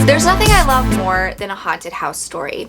There's nothing I love more than a haunted house story.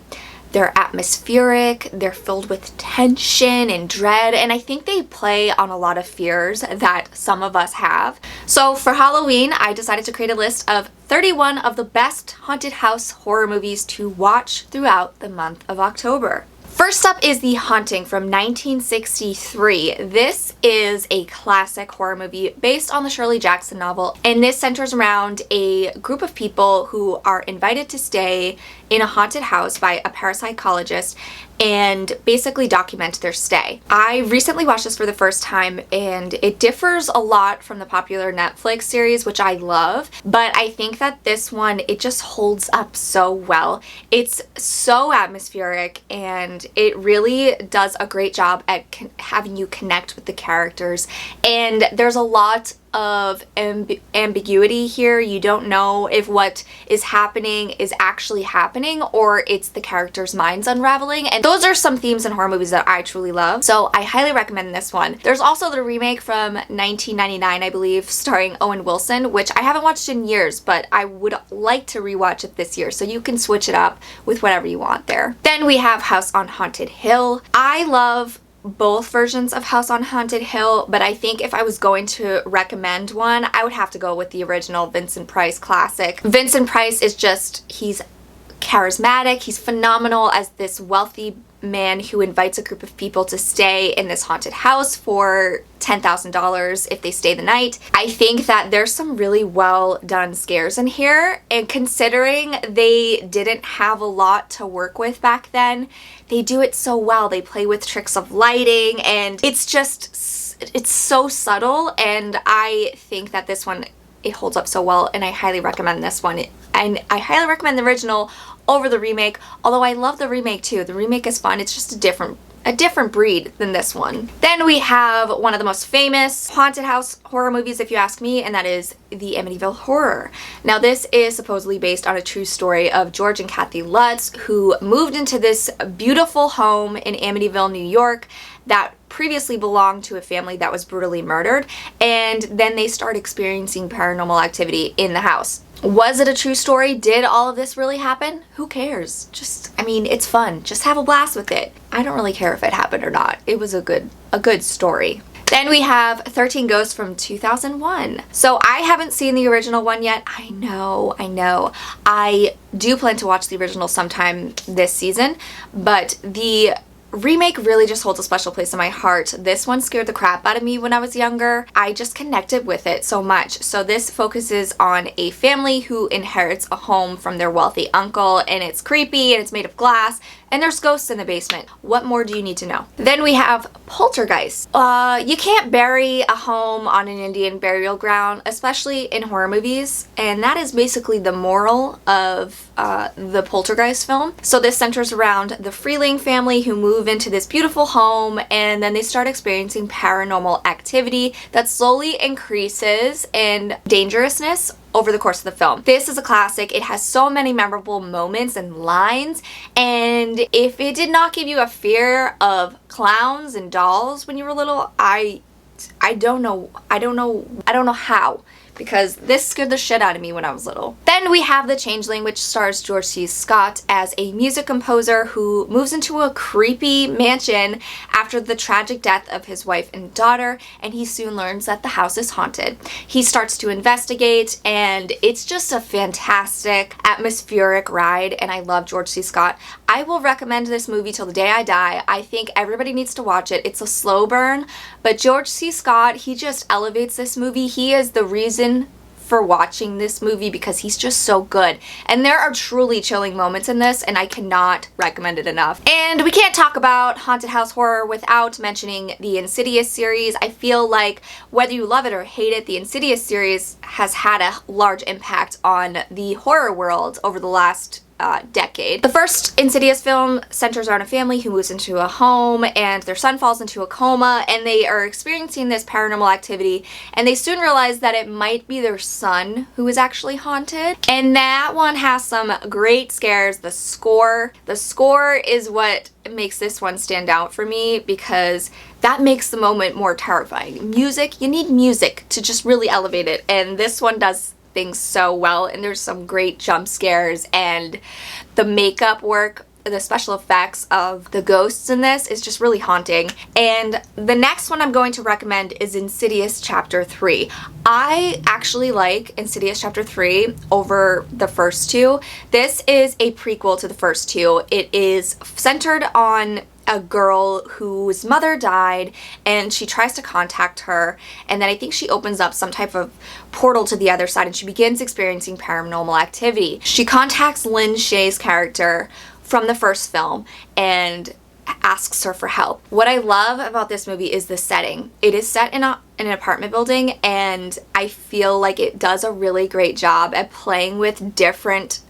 They're atmospheric, they're filled with tension and dread, and I think they play on a lot of fears that some of us have. So for Halloween, I decided to create a list of 31 of the best haunted house horror movies to watch throughout the month of October. First up is The Haunting from 1963. This is a classic horror movie based on the Shirley Jackson novel, and this centers around a group of people who are invited to stay in a haunted house by a parapsychologist and basically document their stay. I recently watched this for the first time and it differs a lot from the popular Netflix series, which I love, but I think that this one, it just holds up so well. It's so atmospheric and it really does a great job at having you connect with the characters, and there's a lot of ambiguity here. You don't know if what is happening is actually happening or it's the characters' minds unraveling, and those are some themes in horror movies that I truly love, so I highly recommend this one. There's also the remake from 1999, I believe, starring Owen Wilson, which I haven't watched in years, but I would like to rewatch it this year, so you can switch it up with whatever you want there. Then we have House on Haunted Hill. I love both versions of House on Haunted Hill, but I think if I was going to recommend one, I would have to go with the original Vincent Price classic. Vincent Price is just, he's charismatic, he's phenomenal as this wealthy man who invites a group of people to stay in this haunted house for $10,000 if they stay the night. I think that there's some really well done scares in here, and considering they didn't have a lot to work with back then, they do it so well. They play with tricks of lighting and it's just, it's so subtle, and I think that this one, it holds up so well, and I highly recommend this one. And I highly recommend the original over the remake, although I love the remake too. The remake is fun. It's just a different breed than this one. Then we have one of the most famous haunted house horror movies, if you ask me, and that is the Amityville Horror. Now this is supposedly based on a true story of George and Kathy Lutz, who moved into this beautiful home in Amityville, New York, that previously belonged to a family that was brutally murdered, and then they start experiencing paranormal activity in the house. Was it a true story? Did all of this really happen? Who cares? Just, I mean, it's fun. Just have a blast with it. I don't really care if it happened or not. It was a good story. Then we have 13 Ghosts from 2001. So I haven't seen the original one yet. I know. I do plan to watch the original sometime this season, but the remake really just holds a special place in my heart. This one scared the crap out of me when I was younger. I just connected with it so much. So this focuses on a family who inherits a home from their wealthy uncle, and it's creepy and it's made of glass and there's ghosts in the basement. What more do you need to know? Then we have Poltergeist. You can't bury a home on an Indian burial ground, especially in horror movies, and that is basically the moral of the Poltergeist film. So this centers around the Freeling family who move into this beautiful home, and then they start experiencing paranormal activity that slowly increases in dangerousness over the course of the film. This is a classic. It has so many memorable moments and lines, and if it did not give you a fear of clowns and dolls when you were little, I don't know how, because this scared the shit out of me when I was little. Then we have The Changeling, which stars George C. Scott as a music composer who moves into a creepy mansion after the tragic death of his wife and daughter, and he soon learns that the house is haunted. He starts to investigate, and it's just a fantastic atmospheric ride, and I love George C. Scott. I will recommend this movie till the day I die. I think everybody needs to watch it. It's a slow burn, but George C. Scott, he just elevates this movie. He is the reason for watching this movie because he's just so good. And there are truly chilling moments in this, and I cannot recommend it enough. And we can't talk about haunted house horror without mentioning the Insidious series. I feel like whether you love it or hate it, the Insidious series has had a large impact on the horror world over the last decade. The first Insidious film centers around a family who moves into a home and their son falls into a coma, and they are experiencing this paranormal activity, and they soon realize that it might be their son who is actually haunted. And that one has some great scares. The score is what makes this one stand out for me because that makes the moment more terrifying. Music, you need music to just really elevate it, and this one does things so well, and there's some great jump scares, and the makeup work, the special effects of the ghosts in this is just really haunting. And the next one I'm going to recommend is Insidious Chapter 3. I actually like Insidious Chapter 3 over the first two. This is a prequel to the first two. It is centered on a girl whose mother died, and she tries to contact her, and then I think she opens up some type of portal to the other side, and she begins experiencing paranormal activity. She contacts Lynn Shay's character from the first film and asks her for help. What I love about this movie is the setting. It is set in an apartment building, and I feel like it does a really great job at playing with different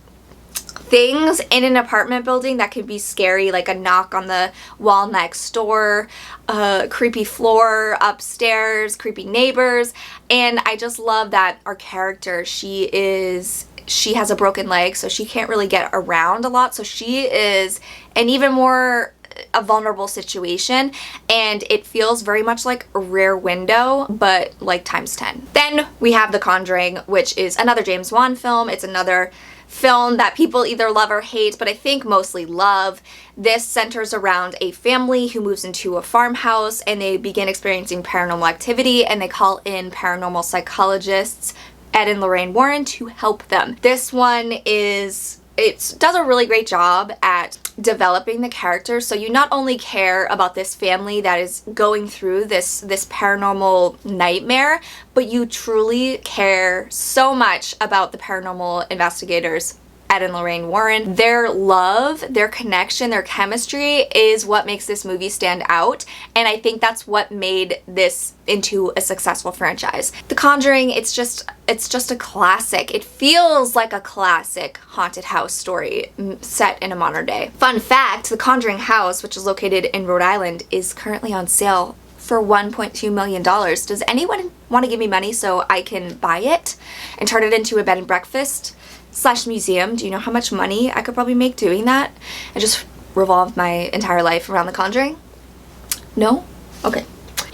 things in an apartment building that can be scary, like a knock on the wall next door, a creepy floor upstairs, creepy neighbors. And I just love that our character, she has a broken leg, so she can't really get around a lot, so she is an even more a vulnerable situation, and it feels very much like a Rear Window, but like times 10. Then we have The Conjuring, which is another James Wan film. It's another film that people either love or hate, but I think mostly love. This centers around a family who moves into a farmhouse, and they begin experiencing paranormal activity, and they call in paranormal psychologists Ed and Lorraine Warren to help them. This one does a really great job at developing the characters, so you not only care about this family that is going through this paranormal nightmare, but you truly care so much about the paranormal investigators, Ed and Lorraine Warren. Their love, their connection, their chemistry is what makes this movie stand out, and I think that's what made this into a successful franchise. The Conjuring, it's just a classic. It feels like a classic haunted house story set in a modern day. Fun fact, the Conjuring house, which is located in Rhode Island, is currently on sale for $1.2 million. Does anyone want to give me money so I can buy it and turn it into a bed and breakfast / museum? Do you know how much money I could probably make doing that and just revolve my entire life around The Conjuring? No? Okay.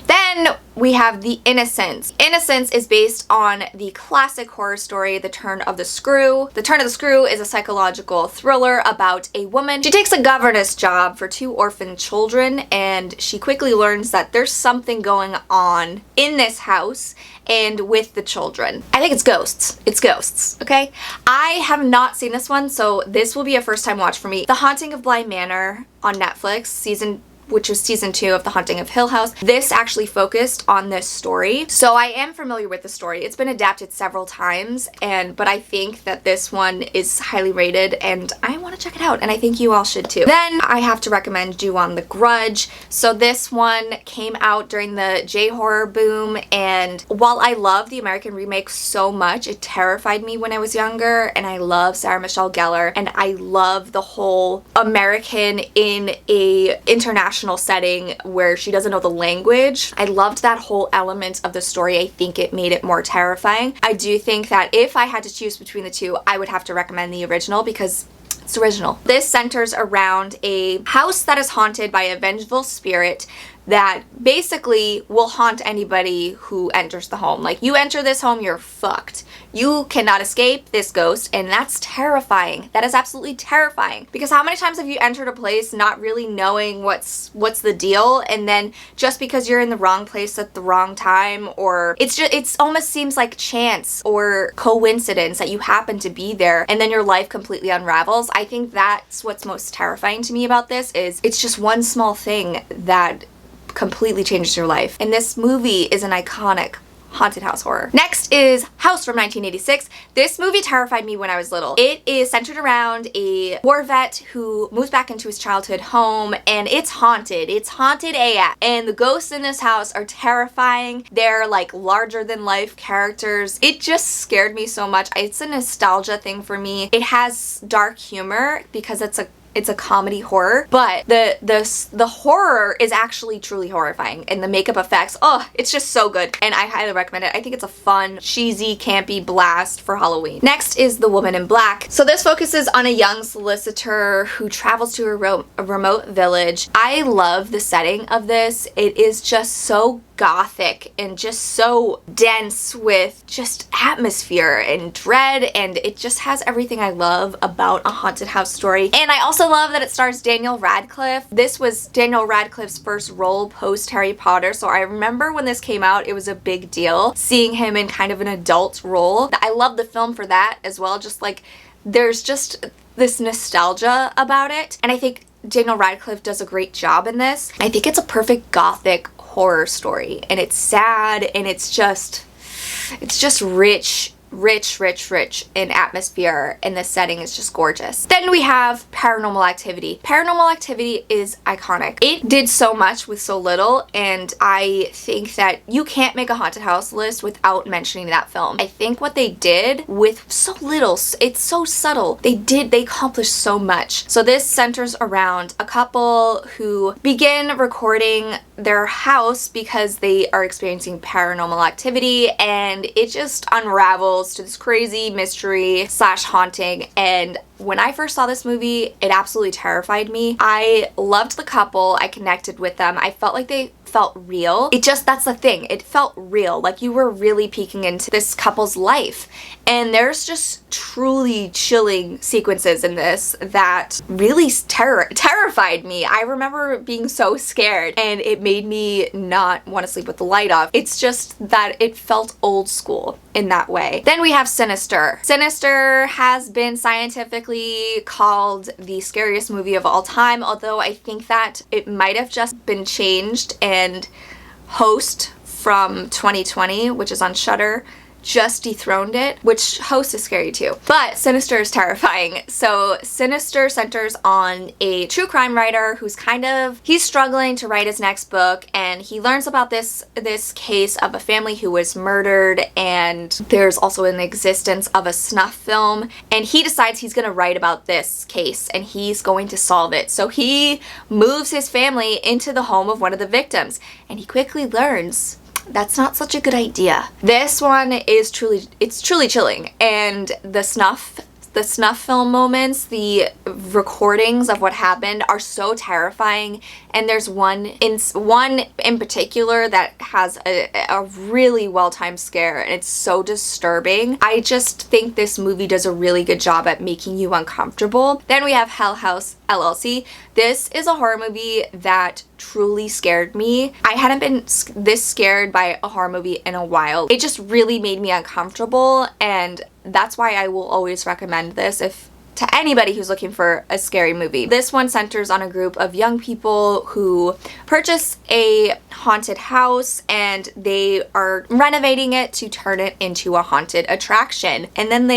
Then we have The Innocence. Innocence is based on the classic horror story, The Turn of the Screw. The Turn of the Screw is a psychological thriller about a woman. She takes a governess job for 2 orphan children, and she quickly learns that there's something going on in this house and with the children. I think it's ghosts. It's ghosts, okay? I have not seen this one, so this will be a first time watch for me. The Haunting of Bly Manor on Netflix, which was season 2 of The Haunting of Hill House. This actually focused on this story. So I am familiar with the story. It's been adapted several times, but I think that this one is highly rated, and I want to check it out, and I think you all should too. Then I have to recommend Ju-On the Grudge. So this one came out during the J-horror boom, and while I love the American remake so much, it terrified me when I was younger, and I love Sarah Michelle Gellar, and I love the whole American in a international setting where she doesn't know the language. I loved that whole element of the story. I think it made it more terrifying. I do think that if I had to choose between the two, I would have to recommend the original because it's original. This centers around a house that is haunted by a vengeful spirit that basically will haunt anybody who enters the home. Like, you enter this home, you're fucked. You cannot escape this ghost, and that's terrifying. That is absolutely terrifying. Because how many times have you entered a place not really knowing what's the deal, and then just because you're in the wrong place at the wrong time, or it's almost seems like chance or coincidence that you happen to be there, and then your life completely unravels. I think that's what's most terrifying to me about this, is it's just one small thing that completely changes your life. And this movie is an iconic haunted house horror. Next is House from 1986. This movie terrified me when I was little. It is centered around a war vet who moves back into his childhood home, and it's haunted. It's haunted AF. And the ghosts in this house are terrifying. They're like larger than life characters. It just scared me so much. It's a nostalgia thing for me. It has dark humor because it's a comedy horror, but the horror is actually truly horrifying, and the makeup effects, oh, it's just so good, and I highly recommend it. I think it's a fun, cheesy, campy blast for Halloween. Next is The Woman in Black. So this focuses on a young solicitor who travels to a remote village. I love the setting of this. It is just so gothic and just so dense with just atmosphere and dread, and it just has everything I love about a haunted house story. And I also love that it stars Daniel Radcliffe. This was Daniel Radcliffe's first role post Harry Potter, so I remember when this came out, it was a big deal seeing him in kind of an adult role. I love the film for that as well, just like there's just this nostalgia about it, and I think Daniel Radcliffe does a great job in this. I think it's a perfect gothic horror story, and it's sad, and it's just rich in atmosphere, and the setting is just gorgeous. Then we have Paranormal Activity. Paranormal Activity is iconic. It did so much with so little, and I think that you can't make a haunted house list without mentioning that film. I think what they did with so little, it's so subtle. They accomplished so much. So this centers around a couple who begin recording their house because they are experiencing paranormal activity, and it just unravels to this crazy mystery / haunting. And when I first saw this movie, it absolutely terrified me. I loved the couple. I connected with them. I felt like they felt real. That's the thing. It felt real. Like you were really peeking into this couple's life. And there's just truly chilling sequences in this that really terrified me. I remember being so scared, and it made me not want to sleep with the light off. It's just that it felt old school in that way. Then we have Sinister. Sinister has been scientifically called the scariest movie of all time, although I think that it might have just been changed, and Host from 2020, which is on Shudder, just dethroned it, which Host is scary too. But Sinister is terrifying. So Sinister centers on a true crime writer who's he's struggling to write his next book, and he learns about this case of a family who was murdered, and there's also an existence of a snuff film, and he decides he's gonna write about this case and he's going to solve it. So he moves his family into the home of one of the victims, and he quickly learns that's not such a good idea. This one is truly chilling, and the snuff film moments, the recordings of what happened are so terrifying, and there's one in particular that has a really well-timed scare, and it's so disturbing. I just think this movie does a really good job at making you uncomfortable. Then we have Hellhouse LLC. This is a horror movie that truly scared me. I hadn't been this scared by a horror movie in a while. It just really made me uncomfortable, and that's why I will always recommend this to anybody who's looking for a scary movie. This one centers on a group of young people who purchase a haunted house, and they are renovating it to turn it into a haunted attraction. And then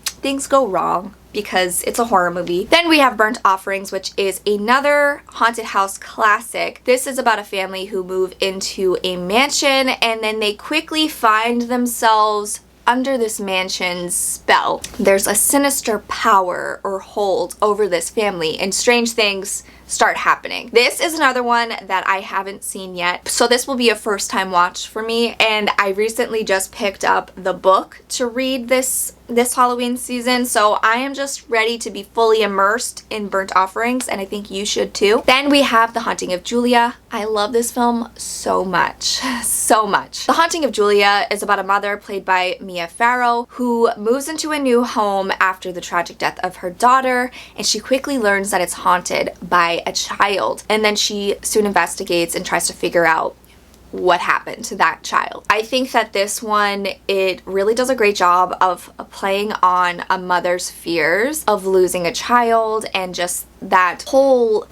things go wrong because it's a horror movie. Then we have Burnt Offerings, which is another haunted house classic. This is about a family who move into a mansion, and then they quickly find themselves under this mansion's spell. There's a sinister power or hold over this family, and strange things start happening. This is another one that I haven't seen yet, so this will be a first time watch for me, and I recently just picked up the book to read this Halloween season, so I am just ready to be fully immersed in Burnt Offerings, and I think you should too. Then we have The Haunting of Julia. I love this film so much, so much. The Haunting of Julia is about a mother played by Mia Farrow who moves into a new home after the tragic death of her daughter, and she quickly learns that it's haunted by a child, and then she soon investigates and tries to figure out what happened to that child. I think that this one, it really does a great job of playing on a mother's fears of losing a child, and just that whole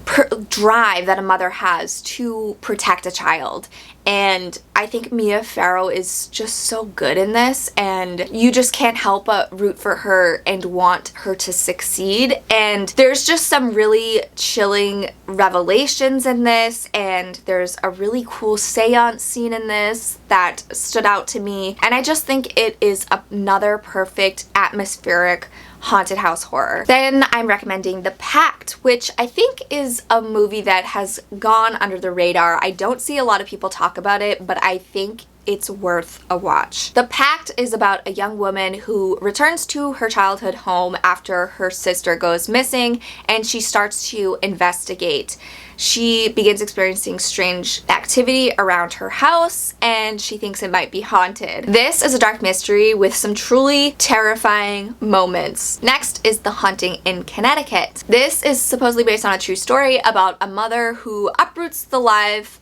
drive that a mother has to protect a child. And I think Mia Farrow is just so good in this, and you just can't help but root for her and want her to succeed. And there's just some really chilling revelations in this, and there's a really cool seance scene in this that stood out to me. And I just think it is another perfect atmospheric haunted house horror. Then I'm recommending The Pact, which I think is a movie that has gone under the radar. I don't see a lot of people talk about it, but I think it's worth a watch. The Pact is about a young woman who returns to her childhood home after her sister goes missing, and she starts to investigate. She begins experiencing strange activity around her house, and she thinks it might be haunted. This is a dark mystery with some truly terrifying moments. Next is The Haunting in Connecticut. This is supposedly based on a true story about a mother who uproots the lives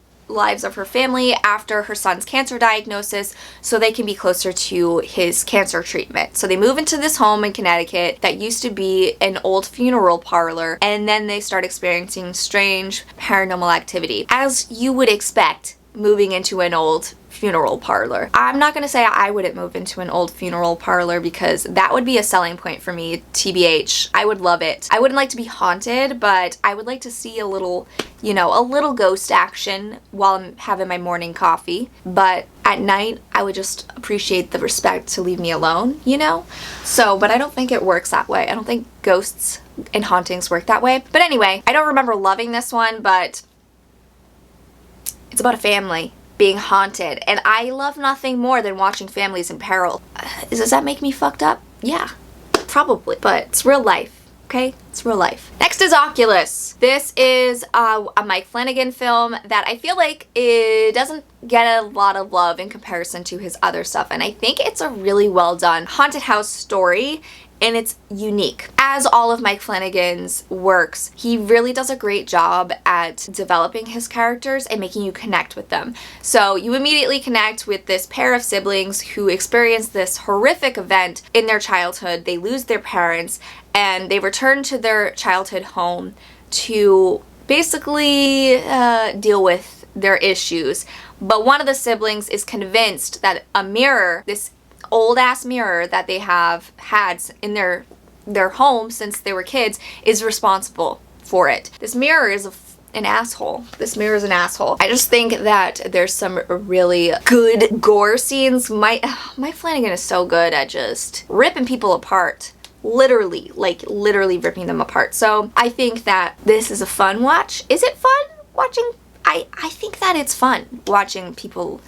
of her family after her son's cancer diagnosis so they can be closer to his cancer treatment. So they move into this home in Connecticut that used to be an old funeral parlor, and then they start experiencing strange paranormal activity, as you would expect moving into an old funeral parlor. I'm not gonna say I wouldn't move into an old funeral parlor because that would be a selling point for me, TBH. I would love it. I wouldn't like to be haunted, but I would like to see a little, a little ghost action while I'm having my morning coffee. But at night, I would just appreciate the respect to leave me alone, So, but I don't think it works that way. I don't think ghosts and hauntings work that way. But anyway, I don't remember loving this one, but it's about a family being haunted, and I love nothing more than watching families in peril. Does that make me fucked up? Yeah, probably, but it's real life, okay? It's real life. Next is Oculus. This is a Mike Flanagan film that I feel like it doesn't get a lot of love in comparison to his other stuff, and I think it's a really well done haunted house story, and it's unique. As all of Mike Flanagan's works, he really does a great job at developing his characters and making you connect with them. So you immediately connect with this pair of siblings who experience this horrific event in their childhood. They lose their parents and they return to their childhood home to basically deal with their issues. But one of the siblings is convinced that a mirror, this old ass mirror that they have had in their home since they were kids, is responsible for it. This mirror is an asshole. This mirror is an asshole. I just think that there's some really good gore scenes. Mike Flanagan is so good at just ripping people apart. Literally ripping them apart. So I think that this is a fun watch. Is it fun watching? I think that it's fun watching people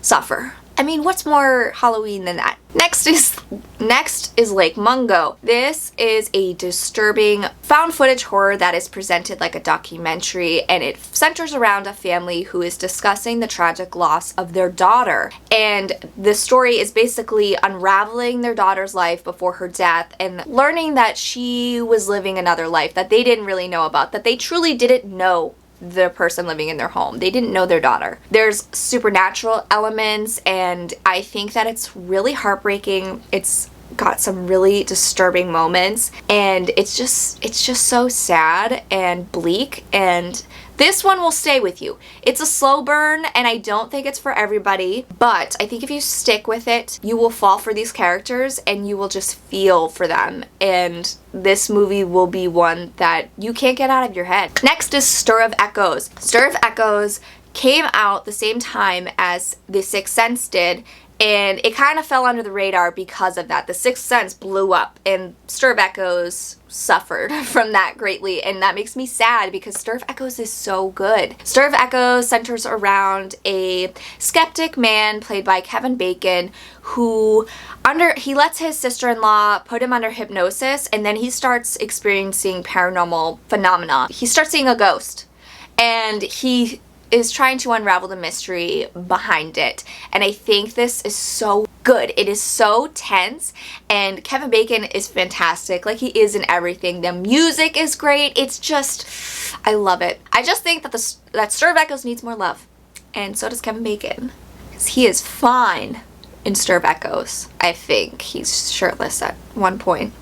suffer. I mean, what's more Halloween than that? Next is Lake Mungo. This is a disturbing found footage horror that is presented like a documentary, and it centers around a family who is discussing the tragic loss of their daughter. And the story is basically unraveling their daughter's life before her death and learning that she was living another life that they didn't really know about, that they truly didn't know the person living in their home. They didn't know their daughter. There's supernatural elements, and I think that it's really heartbreaking. It's got some really disturbing moments, and it's just so sad and bleak, and this one will stay with you. It's a slow burn, and I don't think it's for everybody, but I think if you stick with it, you will fall for these characters and you will just feel for them, and this movie will be one that you can't get out of your head. Next is Stir of Echoes. Stir of Echoes came out the same time as The Sixth Sense did, and it kind of fell under the radar because of that. The Sixth Sense blew up, and Stir of Echoes suffered from that greatly, and that makes me sad because Stir of Echoes is so good. Stir of Echoes centers around a skeptic man played by Kevin Bacon who he lets his sister-in-law put him under hypnosis, and then he starts experiencing paranormal phenomena. He starts seeing a ghost, and he is trying to unravel the mystery behind it, and I think this is so good. It is so tense, and Kevin Bacon is fantastic. Like, he is in everything. The music is great. It's just, I love it. I just think that that Stir of Echoes needs more love, and so does Kevin Bacon, because he is fine in Stir of Echoes. I think he's shirtless at one point.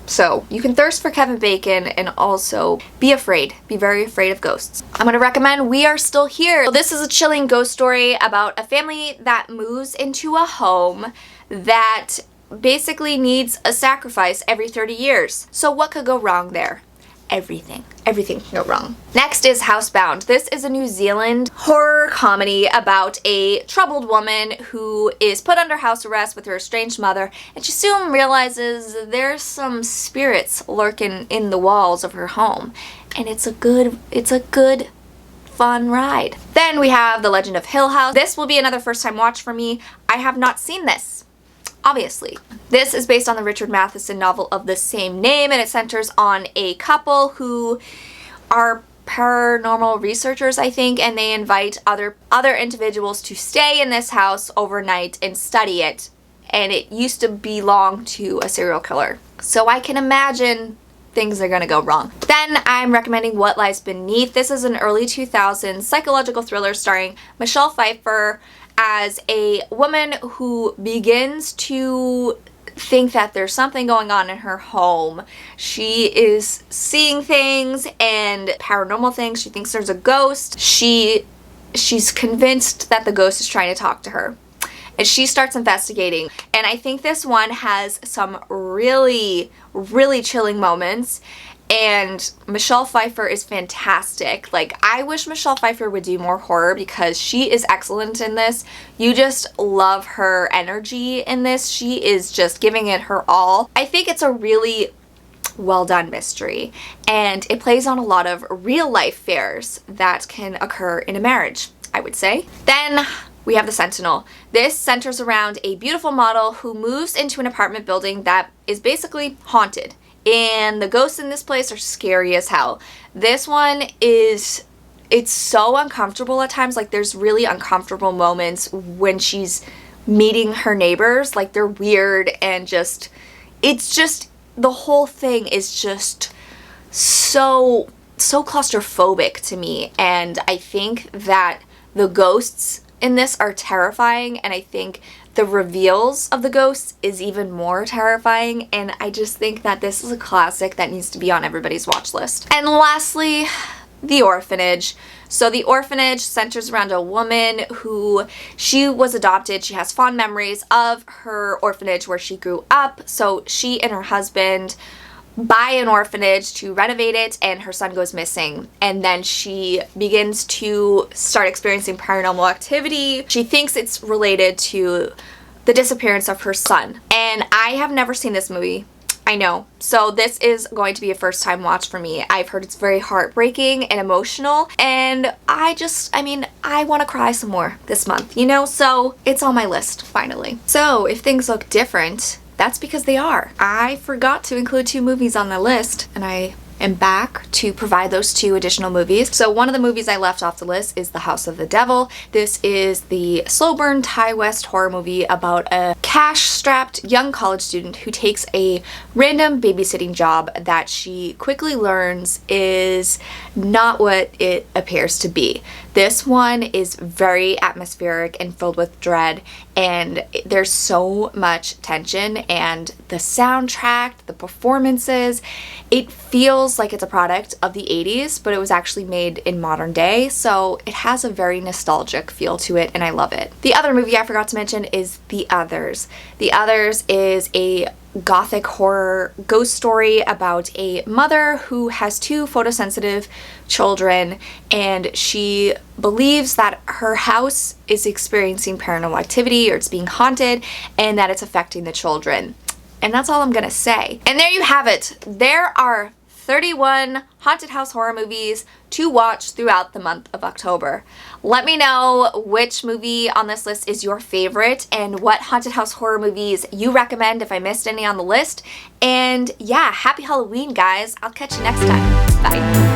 So you can thirst for Kevin Bacon and also be very afraid of ghosts. I'm gonna recommend We Are Still Here. So this is a chilling ghost story about a family that moves into a home that basically needs a sacrifice every 30 years. So what could go wrong there? Everything can go wrong. Next is Housebound. This is a New Zealand horror comedy about a troubled woman who is put under house arrest with her estranged mother, and she soon realizes there's some spirits lurking in the walls of her home. And it's a good fun ride. Then we have The Legend of Hill House. This will be another first time watch for me. I have not seen this, obviously. This is based on the Richard Matheson novel of the same name, and it centers on a couple who are paranormal researchers, I think, and they invite other individuals to stay in this house overnight and study it. And it used to belong to a serial killer. So I can imagine things are gonna go wrong. Then I'm recommending What Lies Beneath. This is an early 2000s psychological thriller starring Michelle Pfeiffer as a woman who begins to think that there's something going on in her home. She is seeing things and paranormal things. She thinks there's a ghost. She's convinced that the ghost is trying to talk to her. And she starts investigating. And I think this one has some really, really chilling moments. And Michelle Pfeiffer is fantastic. Like, I wish Michelle Pfeiffer would do more horror because she is excellent in this. You just love her energy in this. She is just giving it her all. I think it's a really well done mystery. And it plays on a lot of real life fears that can occur in a marriage, I would say. Then we have The Sentinel. This centers around a beautiful model who moves into an apartment building that is basically haunted. And the ghosts in this place are scary as hell. This one it's so uncomfortable at times. Like, there's really uncomfortable moments when she's meeting her neighbors. Like, they're weird and the whole thing is just so claustrophobic to me. And I think that the ghosts in this are terrifying, and I think the reveals of the ghosts is even more terrifying, and I just think that this is a classic that needs to be on everybody's watch list. And lastly, The Orphanage. So The Orphanage centers around a woman who, she was adopted. She has fond memories of her orphanage where she grew up. So she and her husband buy an orphanage to renovate it, and her son goes missing. And then she begins to start experiencing paranormal activity. She thinks it's related to the disappearance of her son. And I have never seen this movie. I know. So this is going to be a first time watch for me. I've heard it's very heartbreaking and emotional, and I want to cry some more this month, you know? So it's on my list, finally. So if things look different, that's because they are. I forgot to include 2 movies on the list, and I am back to provide those 2 additional movies. So one of the movies I left off the list is The House of the Devil. This is the slow burn Thai West horror movie about a cash-strapped young college student who takes a random babysitting job that she quickly learns is not what it appears to be. This one is very atmospheric and filled with dread, and there's so much tension, and the soundtrack, the performances, it feels like it's a product of the 80s, but it was actually made in modern day, so it has a very nostalgic feel to it, and I love it. The other movie I forgot to mention is The Others. The Others is a gothic horror ghost story about a mother who has 2 photosensitive children, and she believes that her house is experiencing paranormal activity, or it's being haunted, and that it's affecting the children. And that's all I'm gonna say. And there you have it. There are 31 haunted house horror movies to watch throughout the month of October. Let me know which movie on this list is your favorite and what haunted house horror movies you recommend if I missed any on the list. And yeah, happy Halloween, guys. I'll catch you next time. Bye.